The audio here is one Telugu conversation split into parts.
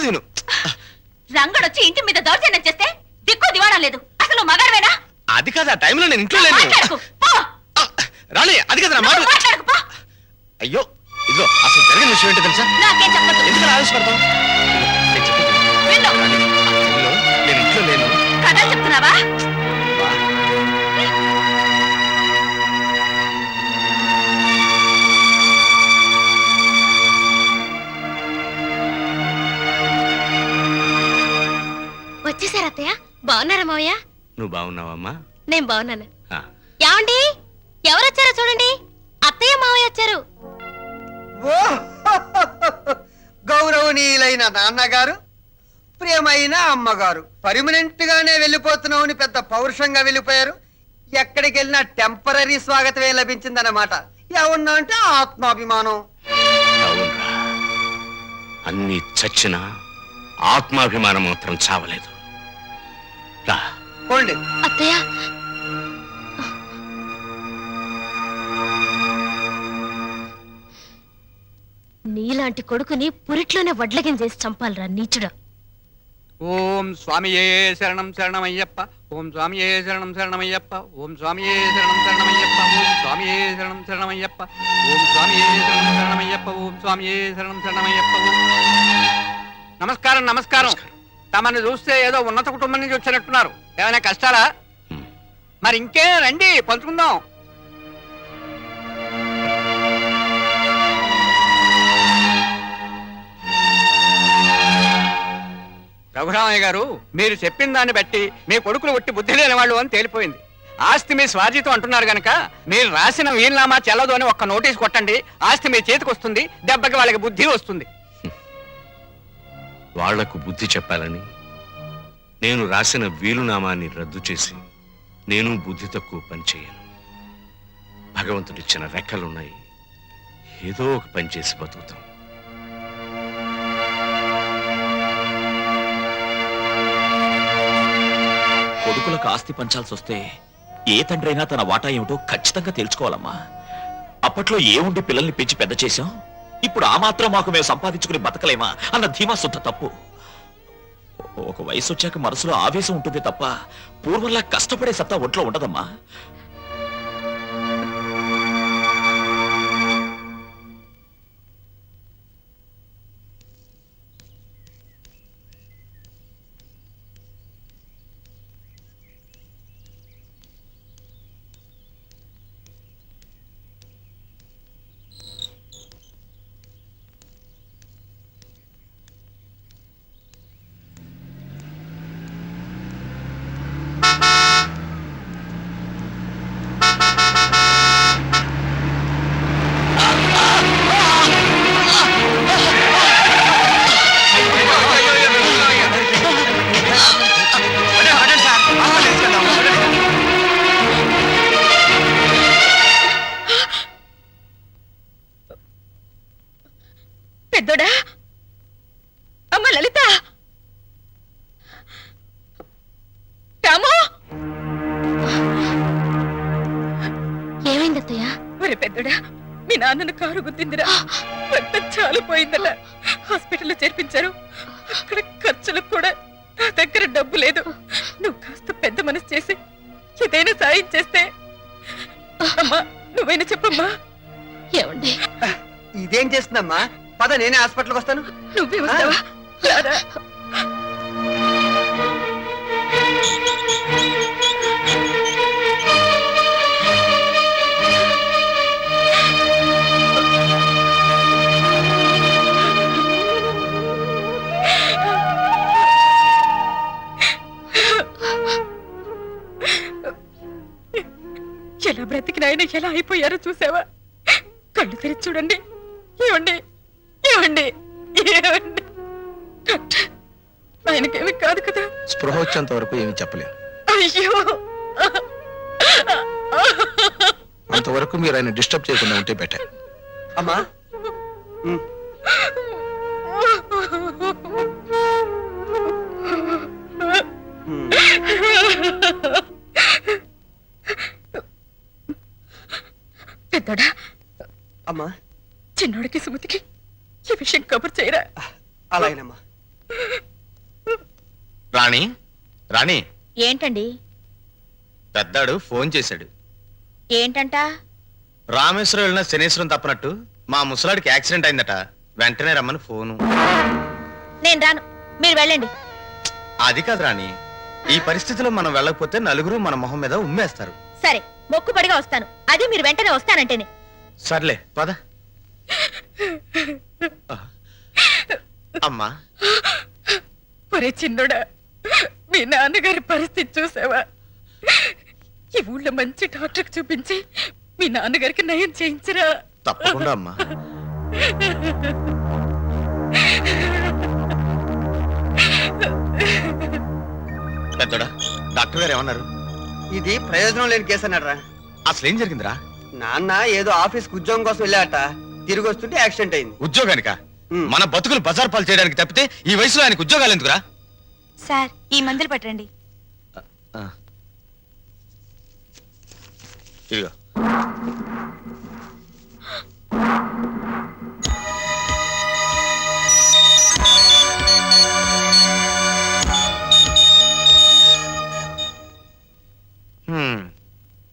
చెప్పేది విను. రంగడొచ్చి ఇంటి మీద దౌర్జన్యం చేస్తే దిక్కు దివాణం లేదు. అసలు మగాడవేనా? అది కాదు, ఆ టైంలో నేను ఇంట్లో లేను. రాణి, అది కదా నా మాట. అయ్యో, ఇదిగో అసలు జరిగిన విషయం ఏంటో తెలుసా? నాకేం చెప్పదు. ఎందుకు ఆలోచపడతావు? నేను ఇంట్లో లేను. కథలు చెప్తున్నావా? వచ్చేసారు అత్తయ్య. బాగున్నారా మావయ్య? నువ్వు బాగున్నావమ్మా? నేను బాగున్నాను. ఏమండి, ఎవరు వచ్చారో చూడండి. అత్తయ్య మావయ్య వచ్చారు. గౌరవనీయులైన నాన్నగారు, ప్రియమైన అమ్మగారు, పర్మనెంట్ గానే వెళ్ళిపోతున్నామని పెద్ద పౌరుషంగా వెళ్ళిపోయారు. ఎక్కడికి వెళ్ళినా టెంపరీ స్వాగతమే లభించిందన్నమాట. ఏమన్నా అంటే ఆత్మాభిమానం. అన్ని చచ్చినా ఆత్మాభిమానం మాత్రం చావలేదు. అత్తయ్య, నీలాంటి కొడుకుని పురిట్లోనే వడ్లగిన చేసి చంపాలరా నీచుడా. ఓం స్వామియే శరణం శరణమయ్యప్ప. ఓం స్వామియే శరణం శరణమయ్యప్ప. ఓం స్వామియే శరణం శరణమయ్యప్ప. ఓం స్వామియే శరణం శరణమయ్యప్ప. ఓం స్వామియే శరణం శరణమయ్యప్ప. ఓం స్వామియే శరణం శరణమయ్యప్ప. నమస్కారం, నమస్కారం. తమను చూస్తే ఏదో ఉన్నత కుటుంబం నుంచి వచ్చినట్టున్నారు. ఏమైనా కష్టాలా? మరి ఇంకే రండి, పంచుకుందాం. రఘురామయ్య గారు, మీరు చెప్పిన దాన్ని బట్టి మీ కొడుకులు ఒట్టి బుద్ధి లేని వాళ్ళు అని తేలిపోయింది. ఆస్తి మీ స్వార్జితం అంటున్నారు గనక మీరు రాసిన వీలునామా చెల్లదు అని ఒక్క నోటీస్ కొట్టండి. ఆస్తి మీ చేతికి వస్తుంది. దెబ్బకి వాళ్ళకి బుద్ధి వస్తుంది. వాళ్లకు బుద్ధి చెప్పాలని నేను రాసిన వీలునామాన్ని రద్దు చేసి నేను బుద్ధి తక్కువ పని చేయను. భగవంతుడిచ్చిన రెక్కలున్నాయి, ఏదో ఒక పని చేసి బతుకుతాం. కొడుకులకు ఆస్తి పంచాల్సి వస్తే ఏ తండ్రైనా తన వాటా ఏమిటో ఖచ్చితంగా తెలుసుకోవాలమ్మా. అప్పట్లో ఏముండి పిల్లల్ని పెంచి పెద్ద చేశాం, ఇప్పుడు ఆ మాత్రం మాకు మేము సంపాదించుకుని బతకలేమా అన్న ధీమా శుద్ధ తప్పు. ఒక వయసు వచ్చాక మనసులో ఆవేశం ఉంటుంది తప్ప పూర్వంలా కష్టపడే సత్తా ఒంట్లో ఉండదమ్మా. పెద్దోడా, అమ్మ లలిత, రాము. ఏమైంది అత్తయ్య? ఒరే పెద్దోడా, మీ నాన్నను కారు గుద్దిందిరా. రక్తం చాలిపోయిందట. హాస్పిటల్లో చేర్పించారు. అక్కడ ఖర్చులకు కూడా నా దగ్గర డబ్బు లేదు. నువ్వు కాస్త పెద్ద మనసు చేసి ఏదైనా సాయం చేస్తే. అమ్మా, నువ్వైనా చెప్పమ్మా. ఏమండి, ఇదేం చేస్తుందమ్మా? పద, నేనే హాస్పిటల్కి వస్తాను. నువ్వే వస్తావా? రారా. ఎలా బ్రతికిన ఆయన ఎలా అయిపోయారో చూసావా? కళ్ళు తెరిచి చూడండి. ఏమండి, ఏమండి, ఏమండి? డాక్టర్, ఆయనకేమి కాదు కదా? స్పృహ వచ్చేంత వరకు ఏమి చెప్పలేము. అయ్యో, అంతవరకు మీరు ఆయన డిస్టర్బ్ చేయకుండా ఉంటే బెటర్. అమ్మా, పెద్దడా, అమ్మా, చిన్నోడికి సుమతికి ఈ విషయం కబుర్ చేయరా? అలాగేనమ్మా. రాణి రాణి ఏంటండి? పెద్దాడు ఫోన్ చేశాడు. ఏంటంట? రామేశ్వరం వెళ్ళిన శనేశ్వరం తప్పనట్టు మా ముసలాడికి యాక్సిడెంట్ అయిందట, వెంటనే రమ్మని ఫోను. నేను రాను, మీరు వెళ్ళండి. అది కాదు రాణి, ఈ పరిస్థితిలో మనం వెళ్ళకపోతే నలుగురు మన మొహం మీద ఉమ్మేస్తారు. సరే, మొక్కుబడిగా వస్తాను. అది మీరు వెంటనే వస్తానంటేనే. సర్లే పద. అమ్మా, ఒరే చిన్నోడా, మీ నాన్నగారి పరిస్థితి చూసావా? ఈ ఊళ్ళో మంచి డాక్టర్కి చూపించి మీ నాన్నగారికి నయం చేయించరా. తప్పకుండా అమ్మా. పెద్దోడా, డాక్టర్ గారు ఏమన్నారు? ఇది ప్రయోజనం లేని కేసు అన్నాడ్రా. అసలు ఏం జరిగిందిరా? నాన్న ఏదో ఆఫీస్కి ఉద్యోగం కోసం వెళ్ళాట, తిరిగి వస్తుంటే యాక్సిడెంట్ అయింది. ఉద్యోగానిక? ఉమ్. మన బతుకులు బజార్ పాలు చేయడానికి తప్పితే ఈ వయసులో ఆయనకు ఉద్యోగాలు ఎందుకురా? సార్, ఈ మందులు పట్టండి. ఇదిగో.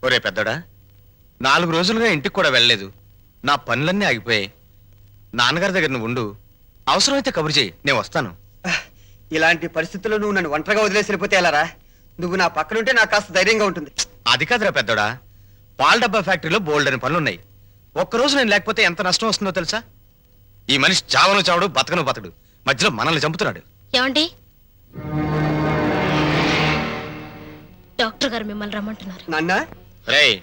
ఒరే పెద్దోడా, 4 రోజులుగా ఇంటికి కూడా వెళ్ళలేదు. నా పనులన్నీ ఆగిపోయాయి. నాన్నగారి దగ్గర నువ్వు ఉండు, అవసరమైతే కబురు చేయి, నేను వస్తాను. ఇలాంటి పరిస్థితుల్లో నువ్వు నన్ను ఒంటరిగా వదిలేసి వెళ్ళిపోతే ఎలారా? నువ్వు నా పక్కనుంటే నాకు కాస్త ధైర్యంగా ఉంటుంది. అది కాదురా పెద్దోడా, పాల డబ్బా ఫ్యాక్టరీలో బోల్డని పనులున్నాయి. ఒక్కరోజు నేను లేకపోతే ఎంత నష్టం వస్తుందో తెలుసా? ఈ మనిషి చావను చావడు, బతకను బతడు, మధ్యలో మనల్ని చంపుతున్నాడు. ఏమండి? డాక్టర్ గారు మిమ్మల్ని రమ్మంటున్నారు. నాన్న, రేయ్,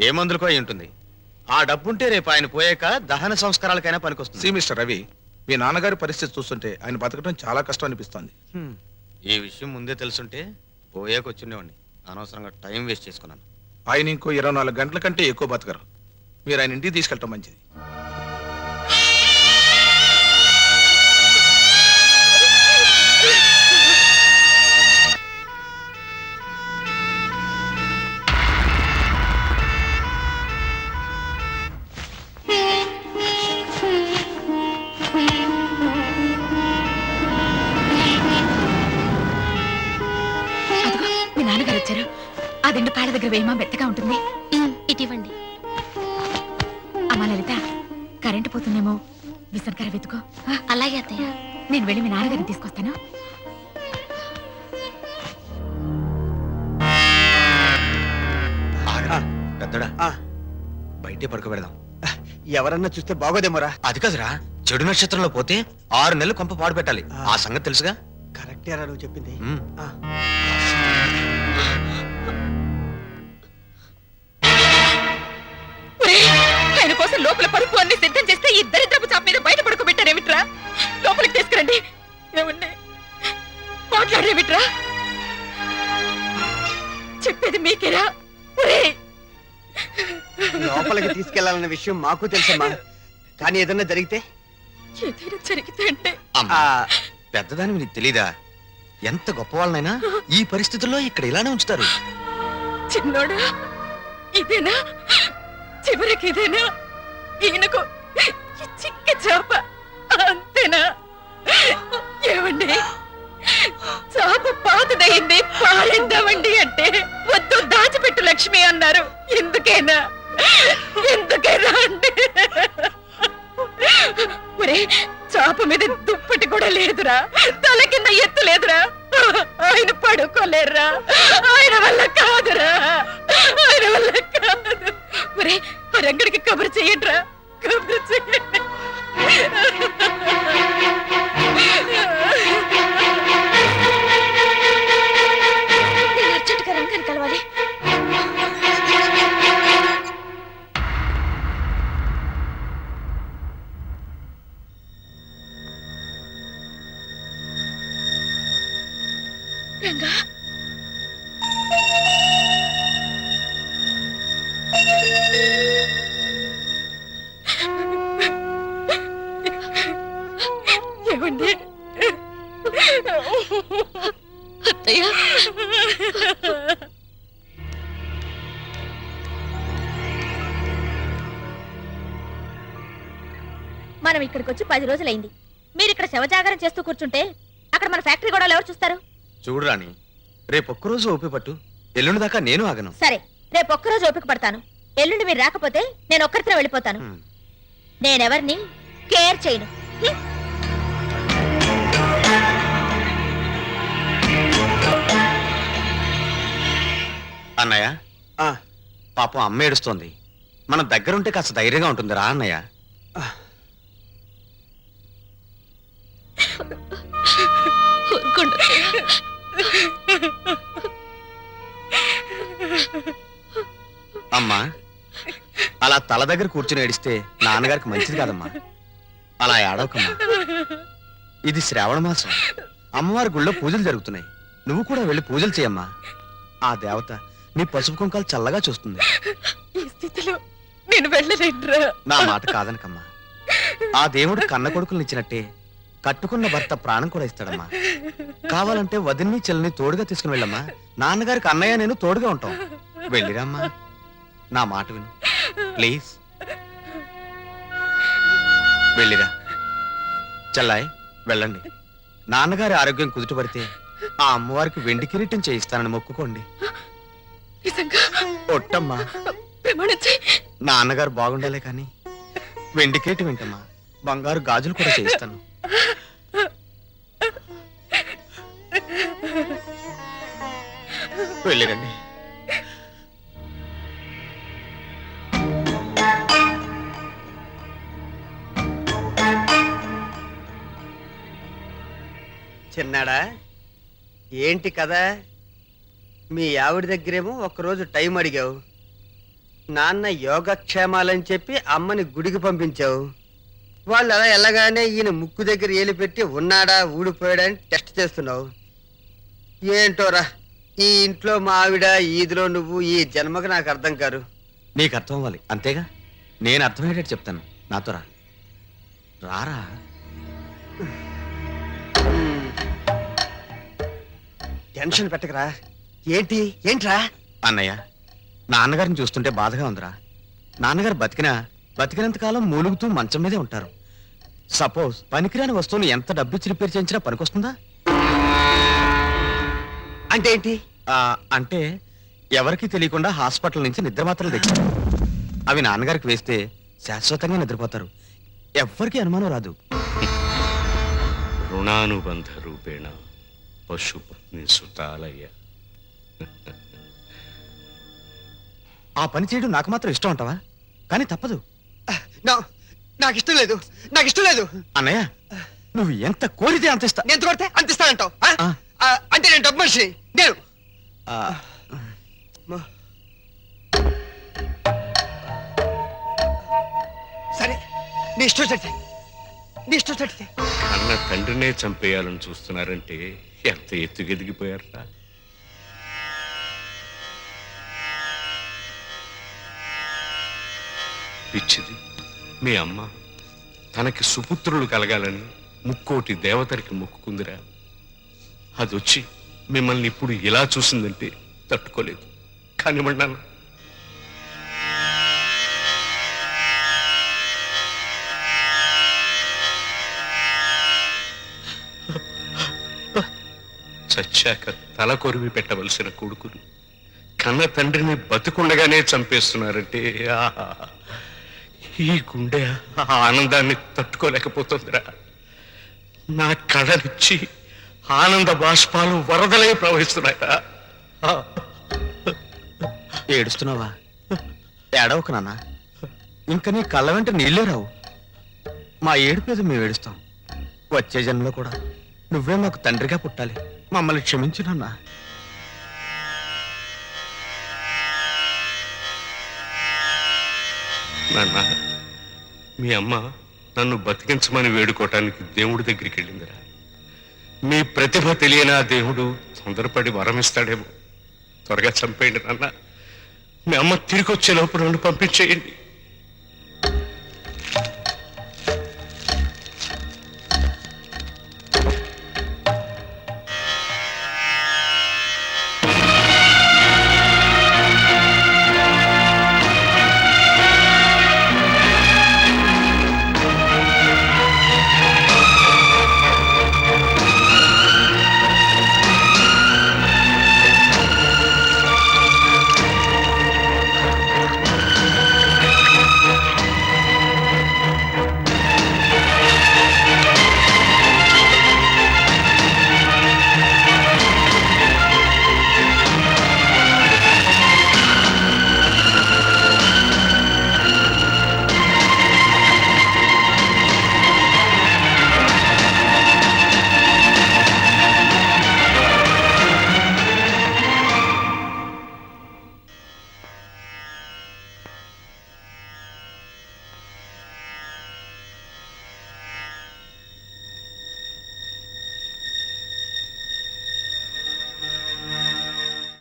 ఏ మందులకో అయి ఉంటుంది. ఆ డబ్బుంటే రేపు ఆయన పోయాక దహన సంస్కారాలకైనా పనికొస్తుంది. మిస్టర్ రవి, మీ నాన్నగారి పరిస్థితి చూస్తుంటే ఆయన బతకడం చాలా కష్టం అనిపిస్తోంది. ఈ విషయం ముందే తెలుసుంటే పోయాక వచ్చిండేవాడిని. అనవసరంగా టైం వేస్ట్ చేసుకున్నాను. ఆయన ఇంకో 24 గంటల కంటే ఎక్కువ బతకరు. మీరు ఆయన ఇంటికి తీసుకెళ్ళటం మంచిది. అదిగో మీ నాన్నగారు వచ్చారు. ఆ దిండు కాళ్ళ దగ్గర వేయమా, మెత్తగా ఉంటుంది. ఇటివ్వండి. అమ్మా లలిత, కరెంటు పోతుందేమో, విసర్కర వెతుకో. అలాగే అత్తయ్య. నేను వెళ్ళి మీ నాన్నగారిని తీసుకొస్తాను. ఆగరా, పెద్దోడా, ఆ, బయటే పడుకోబెడదాం. ఎవరన్నా చూస్తే బాగోదేమోరా. అది కాదురా, చెడు నక్షత్రంలో పోతే 6 నెలలు కొంప పాడు పెట్టాలి. ఆ సంగతి తెలుసుగా? కరెక్టేరా నువ్వు చెప్పింది. ఉమ్. ఆ, ఒరేయ్, ఆయన కోసం లోపల పరుపు అన్ని సిద్ధం చేస్తే ఈ దరిద్రపు చాప మీద బయట పడుకోబెట్టారేమిట్రా? లోపలికి తీసుకురండి. ఏమండి, మాట్లాడేమిట్రా? చెప్పేది మీకేరా? ఒరేయ్, లోపలికి తీసుకెళ్లాలన్న విషయం మాకు తెలుసమ్మా, కానీ ఏదన్నా జరిగితే ఏదైనా జరిగితే అంటే అమ్మా, ఆ, పెద్దదాని నీకు తెలీదా? ఎంత గొప్ప వాళ్ళనైనా ఈ పరిస్థితుల్లో ఇక్కడ ఇలానే ఉంచుతారు. చిన్నోడా, ఇదేనా చివరికి? ఇదేనా ఈయనకు ఈ చిక్క చాప? అంతేనా? ఏమండి, చాప పాతదయింది, పారేద్దామండి అంటే వద్దు, దాచిపెట్టు లక్ష్మి అన్నారు. ఎందుకేనా? ఎందుకేనా అంటే ఒరే, చాప మీద దుప్పటి కూడా లేదురా, తల కింద ఎత్తు లేదురా. ఆయన పడుకోలేరురా, ఆయన వల్ల కాదురా, ఆయన వల్ల కాదు. ఒరే, ఆ రంగడికి కబురు చెయ్యండిరా, కబురు చెయ్యండి. నేను అర్జెంటుగా రంగాన్ని కలవాలి. రంగా, ఏమండి? అత్తయ్య, మనం ఇక్కడికి వచ్చి 10 రోజులైంది. మీరు ఇక్కడ శవజాగరం చేస్తూ కూర్చుంటే అక్కడ మన ఫ్యాక్టరీ కూడా ఎవరు చూస్తారు? చూడు రాణి, రేపు ఒక్కరోజు ఓపిక పట్టు. ఎల్లుండి దాకా నేను ఆగను. సరే, రేపు ఒక్కరోజు ఓపిక పడతాను. ఎల్లుండి మీరు రాకపోతే నేను ఒక్కరితో వెళ్ళిపోతాను. హ్మ్. నేనెవరిని కేర్ చేయను. హ్మ్. అన్నయ్య, ఆ, పాపం అమ్మ ఏడుస్తోంది. మనం దగ్గరుంటే కాస్త ధైర్యంగా ఉంటుంది రా అన్నయ్య. ఊరుకోండి. అమ్మా, అలా తల దగ్గర కూర్చుని ఏడిస్తే నాన్నగారికి మంచిది కాదమ్మా. అలా ఏడవకమ్మా. ఇది శ్రావణ మాసం. అమ్మవారి గుళ్ళో పూజలు జరుగుతున్నాయి. నువ్వు కూడా వెళ్ళి పూజలు చేయమ్మా. ఆ దేవత నీ పసుపు కుంకాలు చల్లగా చూస్తుంది. ఈ స్థితిలో నేను వెళ్ళలేనురా. నా మాట కాదనకమ్మా. ఆ దేవుడు కన్న కొడుకుల్ని ఇచ్చినట్టే కట్టుకున్న భర్త ప్రాణం కూడా ఇస్తాడమ్మా. కావాలంటే వదిన్ని చెల్లిని తోడుగా తీసుకుని వెళ్ళమ్మా. నాన్నగారికి అన్నయ్య నేను తోడుగా ఉంటాం. వెళ్ళిరమ్మా, నా మాట విను ప్లీజ్. వెళ్ళిరా చెల్లాయ్, వెళ్ళండి. నాన్నగారి ఆరోగ్యం కుదుటపడితే ఆ అమ్మవారికి వెండి కిరీటం చేయిస్తానని మొక్కుకోండి. నిజంగా ఒట్టమ్మా, ప్రమాణించి నాన్నగారు బాగుండాలే కానీ వెండి కిరీటం ఏంటమ్మా, బంగారు గాజులు కూడా చేయిస్తాను. వెళ్ళిరండి. చిన్నాడా, ఏంటి కదా? మీ ఆవిడ దగ్గరేమో ఒకరోజు టైం అడిగావు. నాన్న యోగక్షేమాలని చెప్పి అమ్మని గుడికి పంపించావు. వాళ్ళు అలా వెళ్ళగానే ఈయన ముక్కు దగ్గర ఏలు పెట్టి ఉన్నాడా ఊడిపోయాడా అని టెస్ట్ చేస్తున్నావు. ఏంటోరా, ఈ ఇంట్లో మా ఆవిడ, ఈదిలో నువ్వు, ఈ జన్మకు నాకు అర్థం కారు. నీకు అర్థం అవ్వాలి అంతేగా. నేను అర్థమయ్యేటట్టు చెప్తాను. నాతో రా. రారా. టెన్షన్ పెట్టకరా. ఏంట్రా? అన్నయ్య, నాన్నగారిని చూస్తుంటే బాధగా ఉందిరా. నాన్నగారు బతికినంత కాలం మూలుగుతూ మంచం మీదే ఉంటారు. సపోజ్ పనికిరాని వస్తువులు ఎంత డబ్బిచ్చి రిపేర్ చేయించినా పనికొస్తుందా? అంటే ఏంటి? అంటే ఎవరికీ తెలియకుండా హాస్పిటల్ నుంచి నిద్ర మాత్రలు తెచ్చారు. అవి నాన్నగారికి వేస్తే శాశ్వతంగా నిద్రపోతారు. ఎవ్వరికీ అనుమానం రాదు. రుణానుబంధ రూపేణ పశుపత్ని సుతాలయ్య. ఆ పని చేయడం నాకు మాత్రం ఇష్టం అంటావా? కానీ తప్పదు. నాకు ఇష్టం లేదు. అన్నయ్య, నువ్వు ఎంత కోరితే అంత ఇస్తా. ఎంత కొడితే అంత ఇస్తానంటావు? అంటే నేను డబ్బు మనిషి. నేను సరే, నీ ఇష్టం చెడితే కన్న తండ్రినే చంపేయాలని చూస్తున్నారంటే ఎంత ఎత్తుకెదిగిపోయారా? పిచ్చిది, మీ అమ్మ తనకి సుపుత్రులు కలగాలని ముక్కోటి దేవతలకి మొక్కుకుందిరా. అదొచ్చి మిమ్మల్ని ఇప్పుడు ఇలా చూసిందంటే తట్టుకోలేదు. కానివ్వండి నాన్న. చచ్చాక తల కొరివి పెట్టవలసిన కొడుకును కన్న తండ్రిని బతుకుండగానే చంపేస్తున్నారంటే ఈ గుండె ఆ ఆనందాన్ని తట్టుకోలేకపోతుందిరా. నా కళ్ళనిచ్చి ఆనంద బాష్పాలు వరదలై ప్రవహిస్తున్నాయా? ఏడుస్తున్నావా? ఏడవకు నాన్న. ఇంక నీ కళ్ళ వెంట నీళ్ళే రావు. మా ఏడుపేద మేము ఏడుస్తాం. వచ్చే జన్మలో కూడా నువ్వే మాకు తండ్రిగా పుట్టాలి. మమ్మల్ని క్షమించు నాన్న. నాన్న, మీ అమ్మ నన్ను బతికించమని వేడుకోవటానికి దేవుడి దగ్గరికి వెళ్ళిందిరా. మీ ప్రతిభ తెలియని ఆ దేవుడు తొందరపడి వరమిస్తాడేమో. త్వరగా చంపేయండి నాన్న. మీ అమ్మ తిరిగి వచ్చే లోపల నన్ను పంపించేయండి.